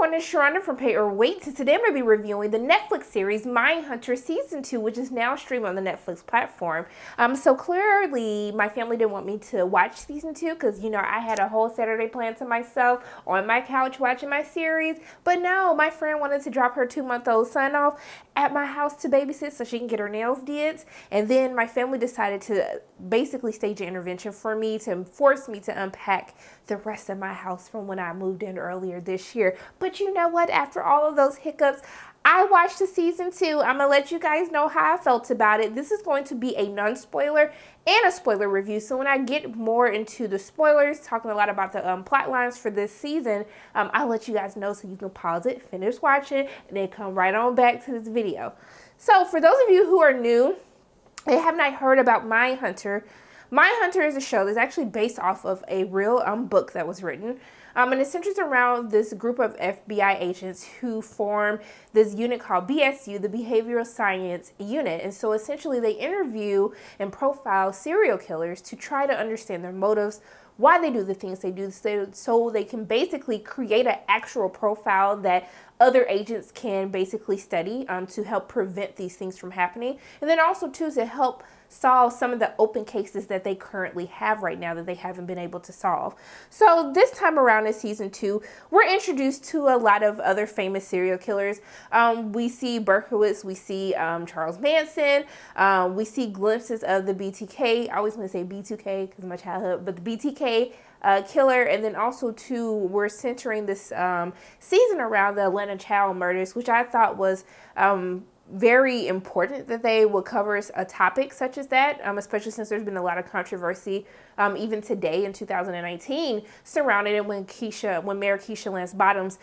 everyone, it's Sharonda from Pay or Wait. Today I'm going to be reviewing the Netflix series Mindhunter Season 2, which is now streaming on the Netflix platform. So clearly my family didn't want me to watch Season 2 because, you know, I had a whole Saturday planned to myself on my couch watching my series. But no, my friend wanted to drop her 2-month-old son off at my house to babysit so she can get her nails did. And then my family decided to basically stage an intervention for me to force me to unpack the rest of my house from when I moved in earlier this year. But you know what? After all of those hiccups, I watched the Season 2. I'm going to let you guys know how I felt about it. This is going to be a non-spoiler and a spoiler review. So when I get more into the spoilers, talking a lot about the plot lines for this season, I'll let you guys know so you can pause it, finish watching, and then come right on back to this video. So for those of you who are new and have not heard about Mindhunter, Mindhunter is a show that's actually based off of a real book that was written. And it centers around this group of FBI agents who form this unit called BSU, the Behavioral Science Unit. And so essentially they interview and profile serial killers to try to understand their motives, why they do the things they do, so they can basically create an actual profile that other agents can basically study to help prevent these things from happening. And then also too to help solve some of the open cases that they currently have right now that they haven't been able to solve. So this time around in Season 2, we're introduced to a lot of other famous serial killers. We see Berkowitz, we see Charles Manson, we see glimpses of the BTK. I always want to say B2K because of my childhood, but the BTK killer. And then also too, we're centering this season around the Atlanta child murders, which I thought was very important that they would cover a topic such as that, especially since there's been a lot of controversy even today in 2019 surrounding it when Mayor Keisha Lance Bottoms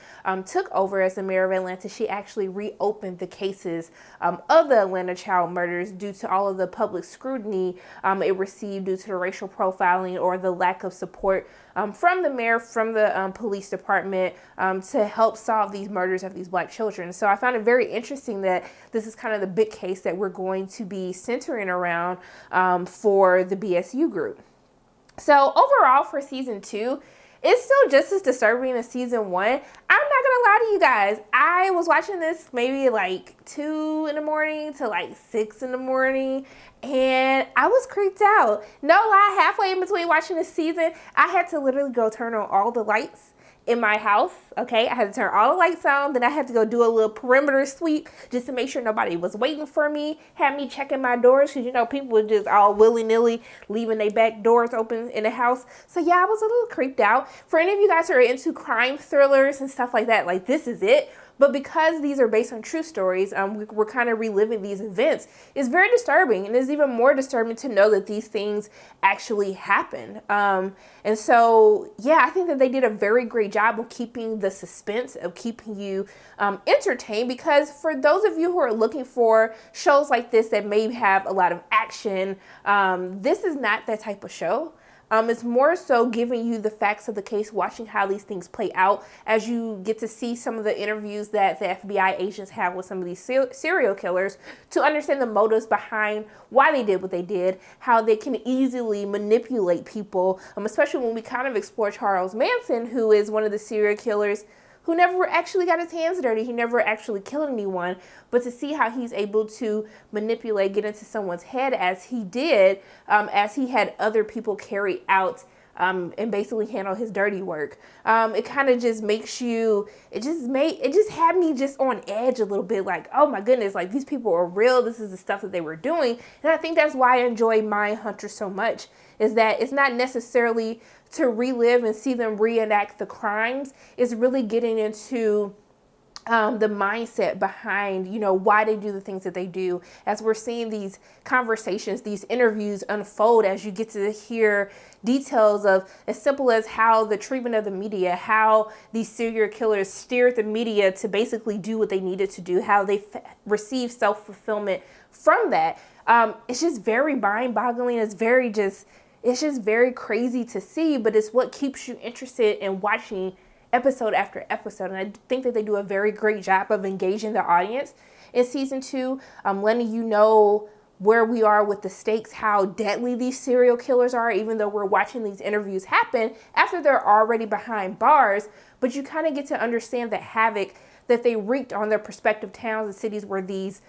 took over as the mayor of Atlanta. She actually reopened the cases of the Atlanta child murders due to all of the public scrutiny it received due to the racial profiling or the lack of support from the mayor, from the police department to help solve these murders of these Black children. So I found it very interesting that this is kind of the big case that we're going to be centering around for the BSU group. So overall for Season 2, it's still just as disturbing as Season 1. I'm not gonna lie to you guys. I was watching this maybe like 2 in the morning to like 6 in the morning, and I was creeped out. No lie, halfway in between watching this season, I had to literally go turn on all the lights in my house, okay? I had to turn all the lights on, then I had to go do a little perimeter sweep just to make sure nobody was waiting for me, had me checking my doors, because, you know, people were just all willy-nilly leaving their back doors open in the house. So yeah, I was a little creeped out. For any of you guys who are into crime thrillers and stuff like that, like this is it. But because these are based on true stories, we're kind of reliving these events. It's very disturbing, and it's even more disturbing to know that these things actually happened. And so, yeah, I think that they did a very great job of keeping the suspense, of keeping you entertained, because for those of you who are looking for shows like this that may have a lot of action, this is not that type of show. It's more so giving you the facts of the case, watching how these things play out as you get to see some of the interviews that the FBI agents have with some of these serial killers to understand the motives behind why they did what they did, how they can easily manipulate people, especially when we kind of explore Charles Manson, who is one of the serial killers who never actually got his hands dirty. He never actually killed anyone, but to see how he's able to manipulate, get into someone's head as he did, as he had other people carry out and basically handle his dirty work. It kind of just makes you, it just had me just on edge a little bit, like, oh my goodness, like these people are real. This is the stuff that they were doing. And I think that's why I enjoy Mindhunter so much, is that it's not necessarily to relive and see them reenact the crimes. It's really getting into the mindset behind, you know, why they do the things that they do. As we're seeing these conversations, these interviews unfold, as you get to hear details of as simple as how the treatment of the media, how these serial killers steered the media to basically do what they needed to do, how they received self-fulfillment from that. It's just very mind-boggling. It's just very crazy to see, but it's what keeps you interested in watching episode after episode. And I think that they do a very great job of engaging the audience in Season 2, letting you know where we are with the stakes, how deadly these serial killers are, even though we're watching these interviews happen after they're already behind bars. but you kind of get to understand the havoc that they wreaked on their prospective towns and cities where these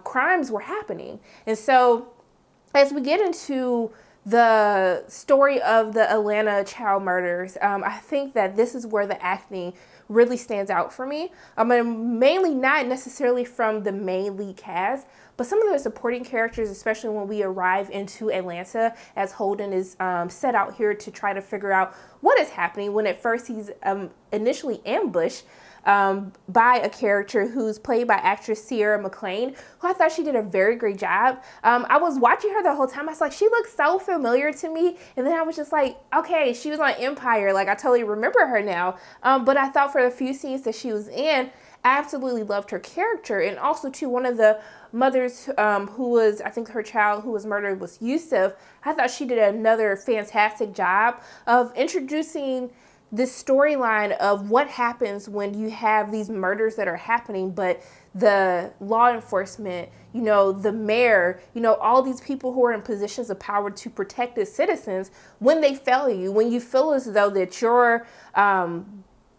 crimes were happening. And so as we get into the story of the Atlanta child murders, I think that this is where the acting really stands out for me. Mainly not necessarily from the main lead cast, but some of the supporting characters, especially when we arrive into Atlanta as Holden is set out here to try to figure out what is happening, when at first he's initially ambushed by a character who's played by actress Sierra McLean, who I thought she did a very great job. I was watching her the whole time. I was like, she looks so familiar to me. And then I was just like, okay, she was on Empire. Like, I totally remember her now. But I thought for the few scenes that she was in, I absolutely loved her character. And also, too, one of the mothers who was, I think her child who was murdered was Yusuf. I thought she did another fantastic job of introducing this storyline of what happens when you have these murders that are happening, but the law enforcement, the mayor, all these people who are in positions of power to protect the citizens, when they fail you, when you feel as though that you're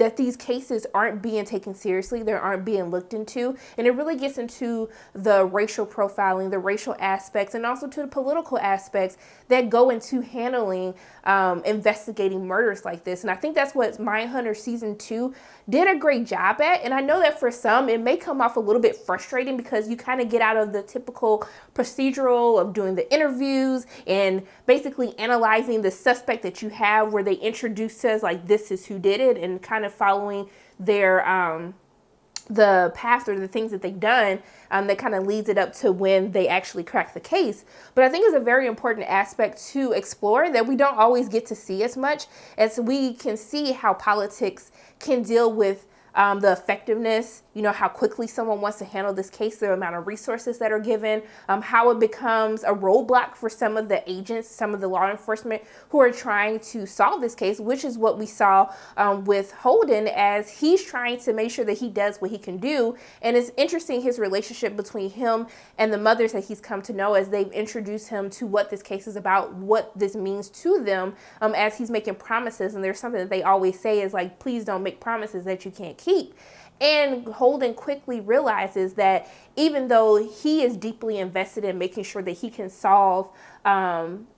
that these cases aren't being taken seriously, they aren't being looked into. And it really gets into the racial profiling, the racial aspects, and also to the political aspects that go into handling, investigating murders like this. And I think that's what Mindhunter Season 2 did a great job at. And I know that for some, it may come off a little bit frustrating because you kind of get out of the typical procedural of doing the interviews and basically analyzing the suspect that you have, where they introduce us like this is who did it, and kind of following their the path or the things that they've done that kind of leads it up to when they actually crack the case. But I think it's a very important aspect to explore that we don't always get to see as much, as we can see how politics can deal with the effectiveness, how quickly someone wants to handle this case, the amount of resources that are given, how it becomes a roadblock for some of the agents, some of the law enforcement who are trying to solve this case, which is what we saw with Holden, as he's trying to make sure that he does what he can do. And it's interesting, his relationship between him and the mothers that he's come to know, as they've introduced him to what this case is about, what this means to them, as he's making promises. And there's something that they always say is like, please don't make promises that you can't keep. And Holden quickly realizes that even though he is deeply invested in making sure that he can solve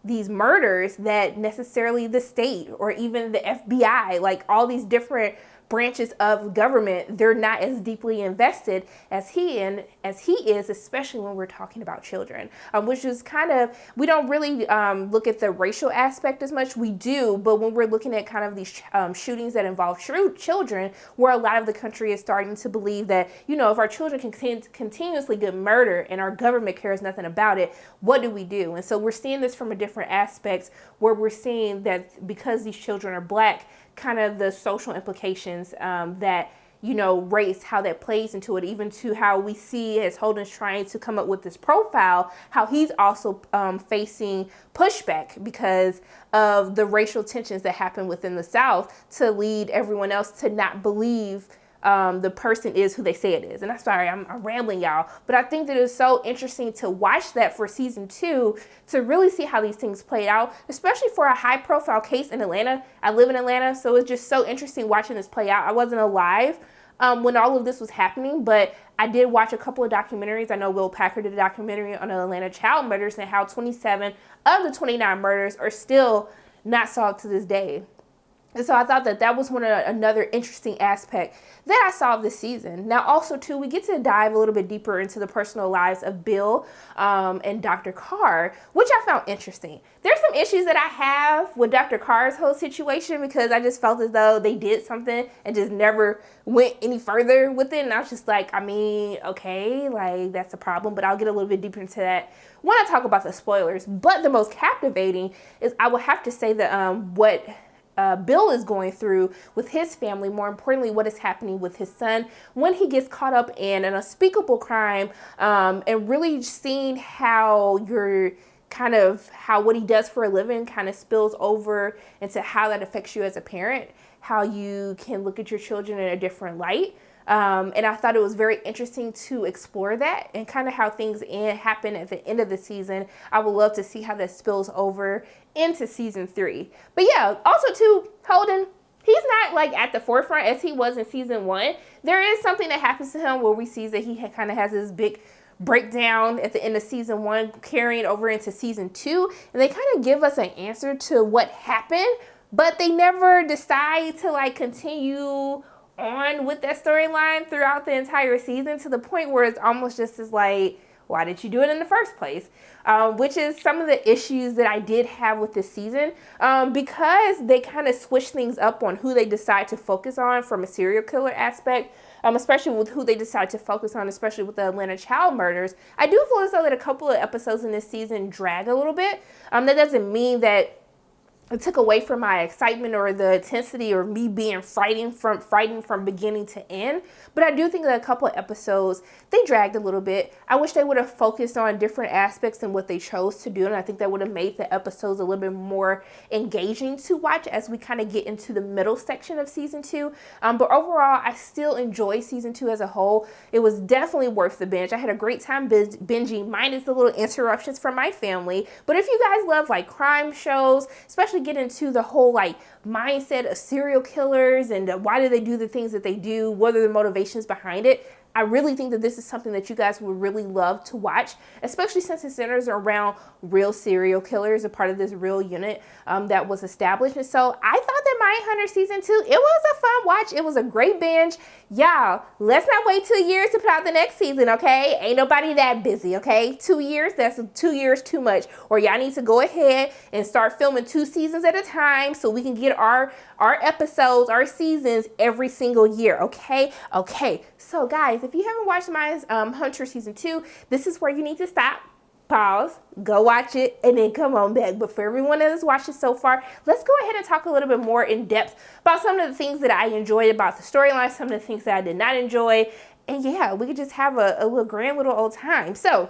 these murders, that necessarily the state or even the FBI, like all these different branches of government, they're not as deeply invested as he is, especially when we're talking about children, which is kind of, we don't really look at the racial aspect as much. We do, but when we're looking at kind of these shootings that involve children, where a lot of the country is starting to believe that, if our children can continuously get murdered and our government cares nothing about it, what do we do? And so we're seeing this from a different aspect, where we're seeing that because these children are Black, kind of the social implications that, race, how that plays into it, even to how we see as Holden's trying to come up with this profile, how he's also facing pushback because of the racial tensions that happen within the South, to lead everyone else to not believe the person is who they say it is. And I'm sorry, I'm rambling, y'all, but I think that it's so interesting to watch that for Season 2, to really see how these things played out, especially for a high profile case in Atlanta. I live in Atlanta, so it's just so interesting watching this play out. I wasn't alive when all of this was happening, but I did watch a couple of documentaries. I know Will Packer did a documentary on the Atlanta child murders and how 27 of the 29 murders are still not solved to this day. And so I thought that was another interesting aspect that I saw this season. Now, also, too, we get to dive a little bit deeper into the personal lives of Bill and Dr. Carr, which I found interesting. There's some issues that I have with Dr. Carr's whole situation, because I just felt as though they did something and just never went any further with it. And I was just like, okay, like that's a problem, but I'll get a little bit deeper into that when I talk about the spoilers. But the most captivating is, I would have to say that what Bill is going through with his family, more importantly, what is happening with his son when he gets caught up in an unspeakable crime, and really seeing how what he does for a living kind of spills over into how that affects you as a parent, how you can look at your children in a different light. And I thought it was very interesting to explore that and kind of how things happen at the end of the season. I would love to see how that spills over into Season 3. But yeah, also too, Holden, he's not like at the forefront as he was in season 1. There is something that happens to him where we see that he kind of has this big breakdown at the end of season 1 carrying over into season 2, and they kind of give us an answer to what happened, but they never decide to like continue on with that storyline throughout the entire season, to the point where it's almost just as like, why did you do it in the first place? Which is some of the issues that I did have with this season, because they kind of switch things up on who they decide to focus on from a serial killer aspect, especially with who they decide to focus on, especially with the Atlanta child murders. I do feel as though that a couple of episodes in this season drag a little bit. That doesn't mean that it took away from my excitement or the intensity or me being frightened from beginning to end. But I do think that a couple of episodes, they dragged a little bit. I wish they would have focused on different aspects than what they chose to do. And I think that would have made the episodes a little bit more engaging to watch as we kind of get into the middle section of season 2. But overall, I still enjoy season 2 as a whole. It was definitely worth the binge. I had a great time binging, minus the little interruptions from my family. But if you guys love like crime shows, especially get into the whole like mindset of serial killers and why do they do the things that they do, what are the motivations behind it, I really think that this is something that you guys would really love to watch, especially since it centers around real serial killers, a part of this real unit that was established. And so I thought that Mindhunter season 2, it was a fun watch. It was a great binge. Y'all, let's not wait 2 years to put out the next season, okay? Ain't nobody that busy, okay? 2 years, that's 2 years too much. Or y'all need to go ahead and start filming 2 seasons at a time so we can get our episodes, our seasons every single year, okay? Okay, so guys, if you haven't watched Mindhunter season 2, this is where you need to stop, pause, go watch it, and then come on back. But for everyone that has watched it so far, let's go ahead and talk a little bit more in depth about some of the things that I enjoyed about the storyline, some of the things that I did not enjoy, and yeah, we could just have a little grand little old time. So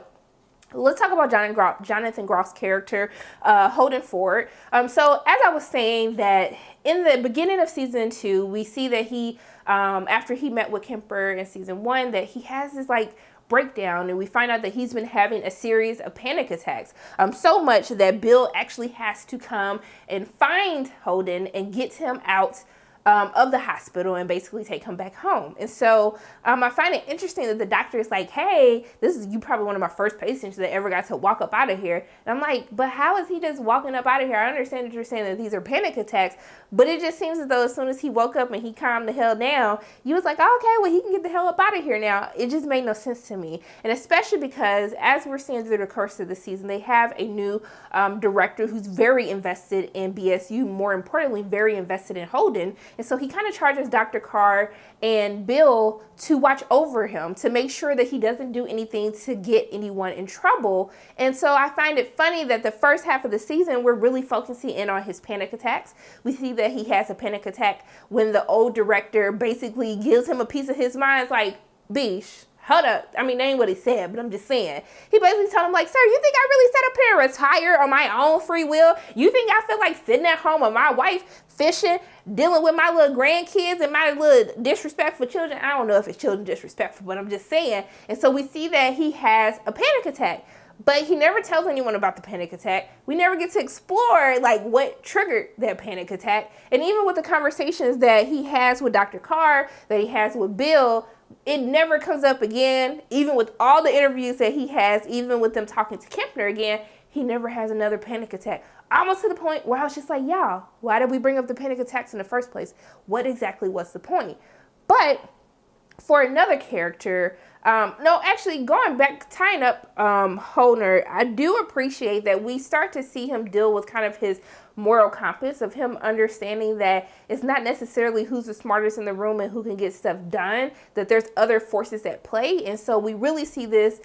let's talk about Jonathan Groff's character, Holden Ford. So as I was saying, that in the beginning of season 2, we see that he, after he met with Kemper in season 1, that he has this like breakdown, and we find out that he's been having a series of panic attacks, so much that Bill actually has to come and find Holden and get him out of the hospital and basically take him back home. And so I find it interesting that the doctor is like, hey, this is you probably one of my first patients that ever got to walk up out of here. And I'm like, but how is he just walking up out of here? I understand that you're saying that these are panic attacks, but it just seems as though as soon as he woke up and he calmed the hell down, you was like, oh, okay, well, he can get the hell up out of here now. It just made no sense to me. And especially because as we're seeing through the course of the season, they have a new director who's very invested in BSU, more importantly, very invested in Holden. And so he kind of charges Dr. Carr and Bill to watch over him, to make sure that he doesn't do anything to get anyone in trouble. And so I find it funny that the first half of the season, we're really focusing in on his panic attacks. We see that he has a panic attack when the old director basically gives him a piece of his mind. It's like, Beesh, hold up. I mean, that ain't what he said, but I'm just saying. He basically told him, like, sir, you think I really sat up here and retire on my own free will? You think I feel like sitting at home with my wife, fishing, dealing with my little grandkids and my little disrespectful children? I don't know if it's children disrespectful, but I'm just saying. And so we see that he has a panic attack, but he never tells anyone about the panic attack. We never get to explore like what triggered that panic attack. And even with the conversations that he has with Dr. Carr, that he has with Bill, it never comes up again. Even with all the interviews that he has, even with them talking to Kempner again, he never has another panic attack. Almost to the point where I was just like, y'all, why did we bring up the panic attacks in the first place? What exactly was the point? But for another character, no, actually going back, tying up Holden, I do appreciate that we start to see him deal with kind of his moral compass of him understanding that it's not necessarily who's the smartest in the room and who can get stuff done, that there's other forces at play. And so we really see this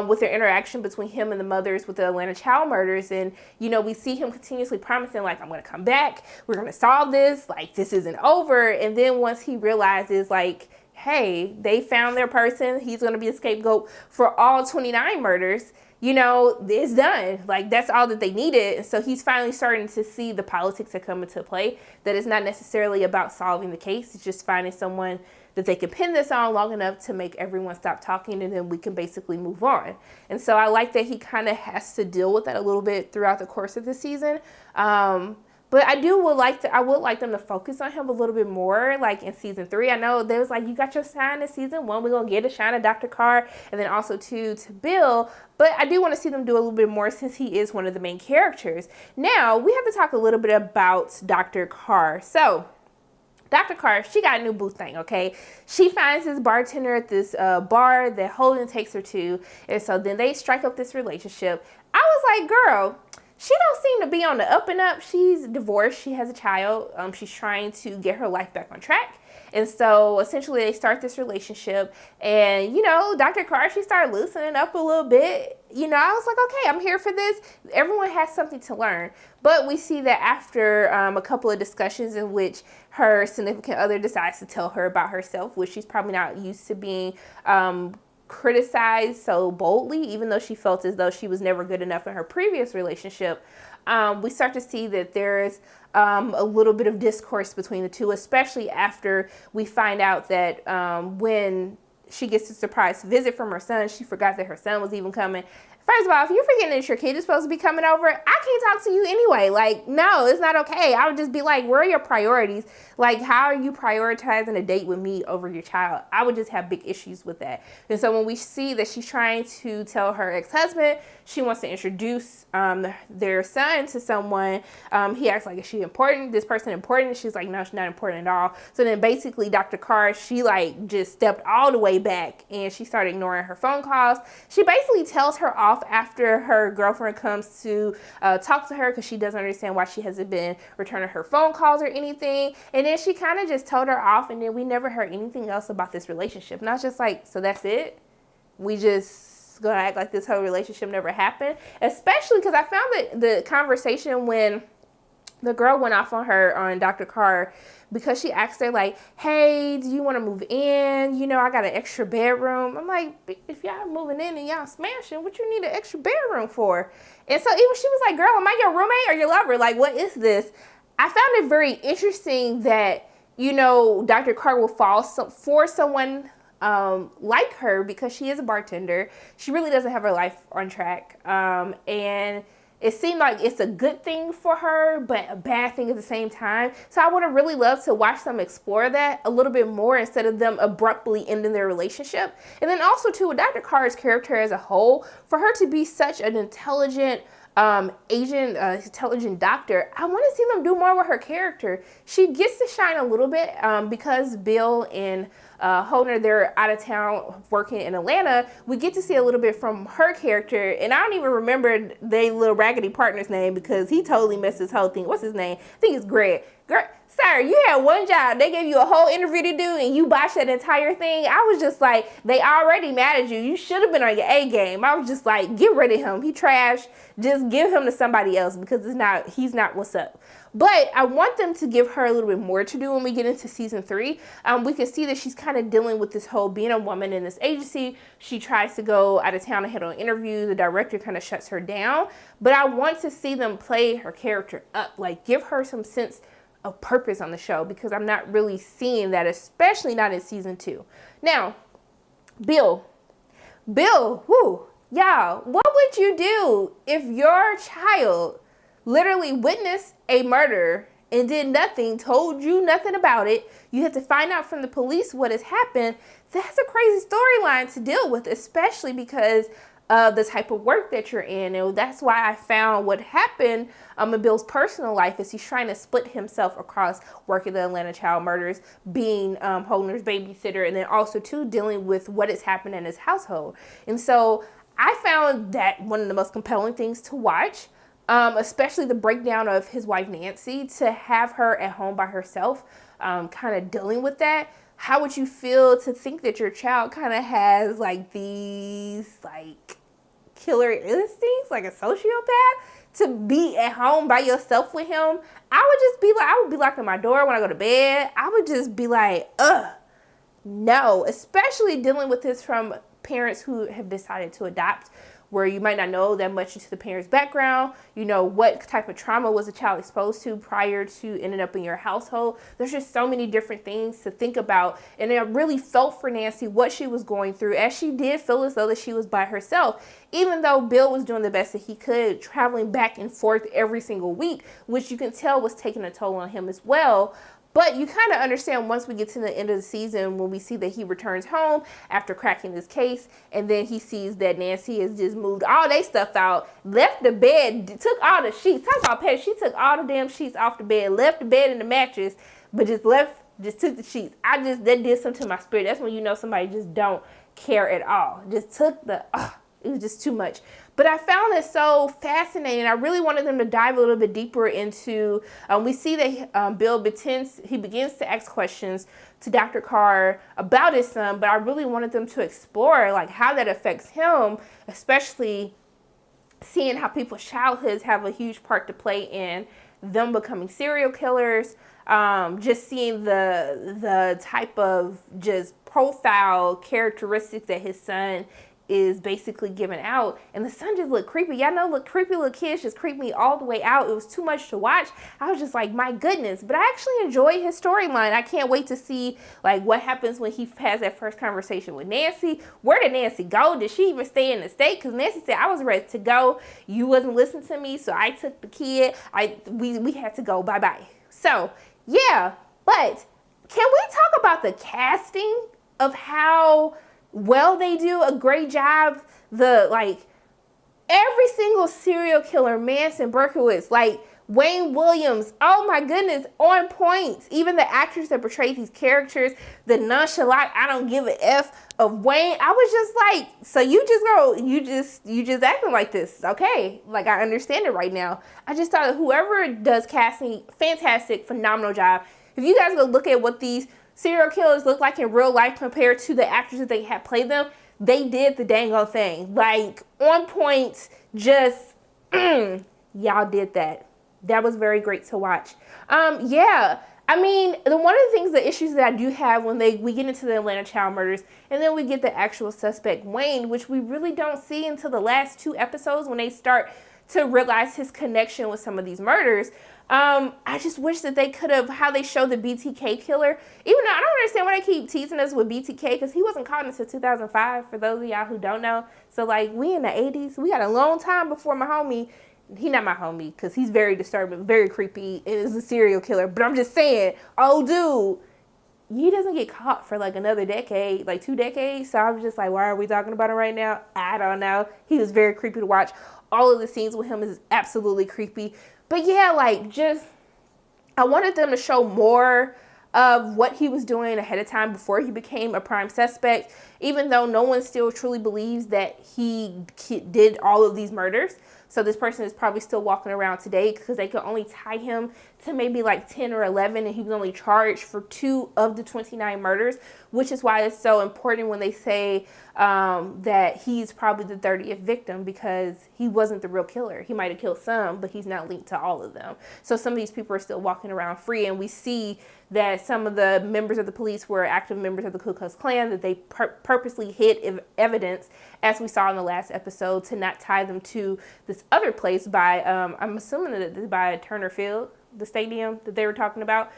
with their interaction between him and the mothers with the Atlanta child murders. And, you know, we see him continuously promising, like, I'm going to come back. We're going to solve this. Like, this isn't over. And then once he realizes, like, hey, they found their person, he's going to be a scapegoat for all 29 murders, you know, it's done. Like, that's all that they needed. And so he's finally starting to see the politics that come into play, that it's not necessarily about solving the case. It's just finding someone that they can pin this on long enough to make everyone stop talking, and then we can basically move on. And so I like that he kind of has to deal with that a little bit throughout the course of the season. But I would like them to focus on him a little bit more, like in season 3. I know there was like, you got your shine in season 1. We're going to get a shine of Dr. Carr, and then also to Bill. But I do want to see them do a little bit more since he is one of the main characters. Now, we have to talk a little bit about Dr. Carr. So, Dr. Carr, she got a new boo thing, okay? She finds this bartender at this bar that Holden takes her to, and so then they strike up this relationship. I was like, girl, she don't seem to be on the up and up. She's divorced. She has a child. She's trying to get her life back on track. And so essentially they start this relationship, and, you know, Dr. Carr, she started loosening up a little bit. You know, I was like, okay, I'm here for this. Everyone has something to learn. But we see that after a couple of discussions in which her significant other decides to tell her about herself, which she's probably not used to being criticized so boldly, even though she felt as though she was never good enough in her previous relationship. We start to see that there's a little bit of discourse between the two, especially after we find out that when she gets a surprise visit from her son, she forgot that her son was even coming. First of all, if you're forgetting that your kid is supposed to be coming over, I can't talk to you anyway. Like, no, it's not okay. I would just be like, where are your priorities? Like, how are you prioritizing a date with me over your child? I would just have big issues with that. And so when we see that she's trying to tell her ex-husband she wants to introduce their son to someone, he asks, like, is she important? This person important? She's like, no, she's not important at all. So then basically Dr. Carr, she like just stepped all the way back and she started ignoring her phone calls. She basically tells her off after her girlfriend comes to talk to her because she doesn't understand why she hasn't been returning her phone calls or anything. And then she kind of just told her off, and then we never heard anything else about this relationship. And I was just like, so that's it? We just gonna act like this whole relationship never happened? Especially because I found that the conversation when the girl went off on Dr. Carr, because she asked her like, hey, do you want to move in? You know, I got an extra bedroom. I'm like, if y'all moving in and y'all smashing, what you need an extra bedroom for? And so even she was like, girl, am I your roommate or your lover? Like, what is this? I found it very interesting that, you know, Dr. Carr will fall for someone like her because she is a bartender. She really doesn't have her life on track. And it seemed like it's a good thing for her, but a bad thing at the same time. So I would have really loved to watch them explore that a little bit more instead of them abruptly ending their relationship. And then also, too, with Dr. Carr's character as a whole, for her to be such an intelligent intelligent doctor, I want to see them do more with her character. She gets to shine a little bit because Bill and Holden, they're out of town working in Atlanta. We get to see a little bit from her character, and I don't even remember their little raggedy partner's name because he totally messed this whole thing. What's his name? I think it's Greg. Sir, you had one job. They gave you a whole interview to do, and you botched that entire thing. I was just like, they already mad at you. You should have been on your A game. I was just like, get rid of him. He trash. Just give him to somebody else because he's not what's up. But I want them to give her a little bit more to do when we get into season 3. We can see that she's kind of dealing with this whole being a woman in this agency. She tries to go out of town and head on an interview. The director kind of shuts her down. But I want to see them play her character up, like give her some sense of purpose on the show, because I'm not really seeing that, especially not in season 2. Now, Bill, whoo, y'all, what would you do if your child literally witnessed a murder and did nothing, told you nothing about it? You have to find out from the police what has happened. That's a crazy storyline to deal with, especially because of the type of work that you're in. And that's why I found what happened in Bill's personal life is he's trying to split himself across working the Atlanta child murders, being Holden's babysitter, and then also too dealing with what has happened in his household. And so I found that one of the most compelling things to watch, especially the breakdown of his wife Nancy, to have her at home by herself, kind of dealing with that. How would you feel to think that your child kind of has like these like killer instincts, like a sociopath, to be at home by yourself with him? I would be locking my door when I go to bed. I would just be like, no, especially dealing with this from parents who have decided to adopt, where you might not know that much into the parent's background. You know, what type of trauma was the child exposed to prior to ending up in your household. There's just so many different things to think about. And I really felt for Nancy what she was going through, as she did feel as though that she was by herself, even though Bill was doing the best that he could, traveling back and forth every single week, which you can tell was taking a toll on him as well. But you kind of understand once we get to the end of the season, when we see that he returns home after cracking this case, and then he sees that Nancy has just moved all their stuff out, left the bed, took all the sheets. Talk about petty. She took all the damn sheets off the bed, left the bed and the mattress, but just took the sheets. That did something to my spirit. That's when you know somebody just don't care at all. Just took it was just too much. But I found it so fascinating. I really wanted them to dive a little bit deeper into, we see that Bill begins to ask questions to Dr. Carr about his son, but I really wanted them to explore like how that affects him, especially seeing how people's childhoods have a huge part to play in them becoming serial killers. Just seeing the type of just profile characteristics that his son is basically given out, and the son just looked creepy. Y'all know, creepy little kids just creep me all the way out. It was too much to watch. I was just like, my goodness. But I actually enjoy his storyline. I can't wait to see like what happens when he has that first conversation with Nancy. Where did Nancy go? Did she even stay in the state? Because Nancy said, I was ready to go. You wasn't listening to me, so I took the kid. We had to go. Bye-bye. So yeah, but can we talk about the casting of how well they do a great job? Every single serial killer, Manson, Berkowitz, like Wayne Williams, oh my goodness, on point. Even the actors that portray these characters, the nonchalant, I don't give a F of Wayne. I was just like, so you just acting like this. Okay. Like, I understand it right now. I just thought that whoever does casting, fantastic, phenomenal job. If you guys go look at what these serial killers look like in real life compared to the actors that they had played them, they did the dang old thing. Like, on point, just, y'all did that. That was very great to watch. Yeah, I mean, one of the things, the issues that I do have when we get into the Atlanta child murders, and then we get the actual suspect, Wayne, which we really don't see until the last 2 episodes when they start to realize his connection with some of these murders. I just wish that they could have, how they show the BTK killer, even though I don't understand why they keep teasing us with BTK, because he wasn't caught until 2005, for those of y'all who don't know. So, like, we in the 80s, we got a long time before my homie, he's not my homie, because he's very disturbing, very creepy, and is a serial killer, but I'm just saying, oh, dude, he doesn't get caught for, like, another decade, like 2 decades, so I was just like, why are we talking about him right now? I don't know. He was very creepy to watch. All of the scenes with him is absolutely creepy. But yeah, like, just, I wanted them to show more of what he was doing ahead of time before he became a prime suspect, even though no one still truly believes that he did all of these murders. So this person is probably still walking around today because they could only tie him to maybe like 10 or 11, and he was only charged for 2 of the 29 murders, which is why it's so important when they say that he's probably the 30th victim, because he wasn't the real killer. He might have killed some, but he's not linked to all of them. So some of these people are still walking around free, and we see that some of the members of the police were active members of the Ku Klux Klan, that they purposely hid evidence, as we saw in the last episode, to not tie them to this other place by, I'm assuming that it's by Turner Field, the stadium that they were talking about,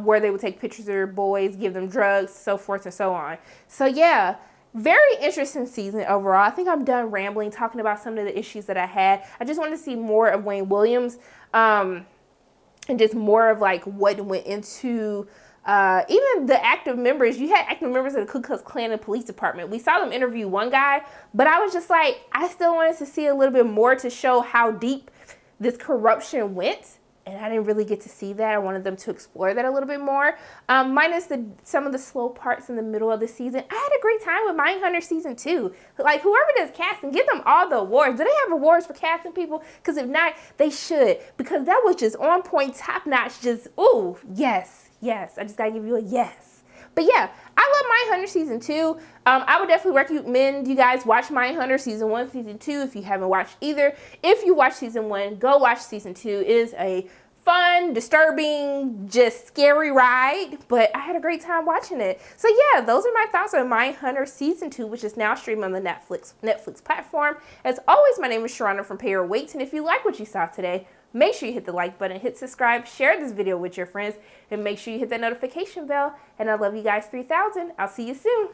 where they would take pictures of their boys, give them drugs, so forth and so on. So yeah, very interesting season overall. I think I'm done rambling, talking about some of the issues that I had. I just wanted to see more of Wayne Williams, and just more of like what went into even the active members. You had active members of the Ku Klux Klan and police department. We saw them interview one guy, but I was just like, I still wanted to see a little bit more to show how deep this corruption went. And I didn't really get to see that. I wanted them to explore that a little bit more. Minus some of the slow parts in the middle of the season. I had a great time with Mindhunter season 2. Like, whoever does casting, give them all the awards. Do they have awards for casting people? Because if not, they should. Because that was just on point, top notch. Just, ooh, yes, yes. I just gotta give you a yes. But yeah, I love Mindhunter season 2. I would definitely recommend you guys watch Mindhunter season 1, season 2 if you haven't watched either. If you watch season 1, go watch season 2. It is a fun, disturbing, just scary ride, but I had a great time watching it. So yeah, those are my thoughts on Mindhunter Season 2, which is now streaming on the Netflix platform. As always, my name is Sharona from Pay Your Weights, and if you like what you saw today, make sure you hit the like button, hit subscribe, share this video with your friends, and make sure you hit that notification bell. And I love you guys 3000. I'll see you soon.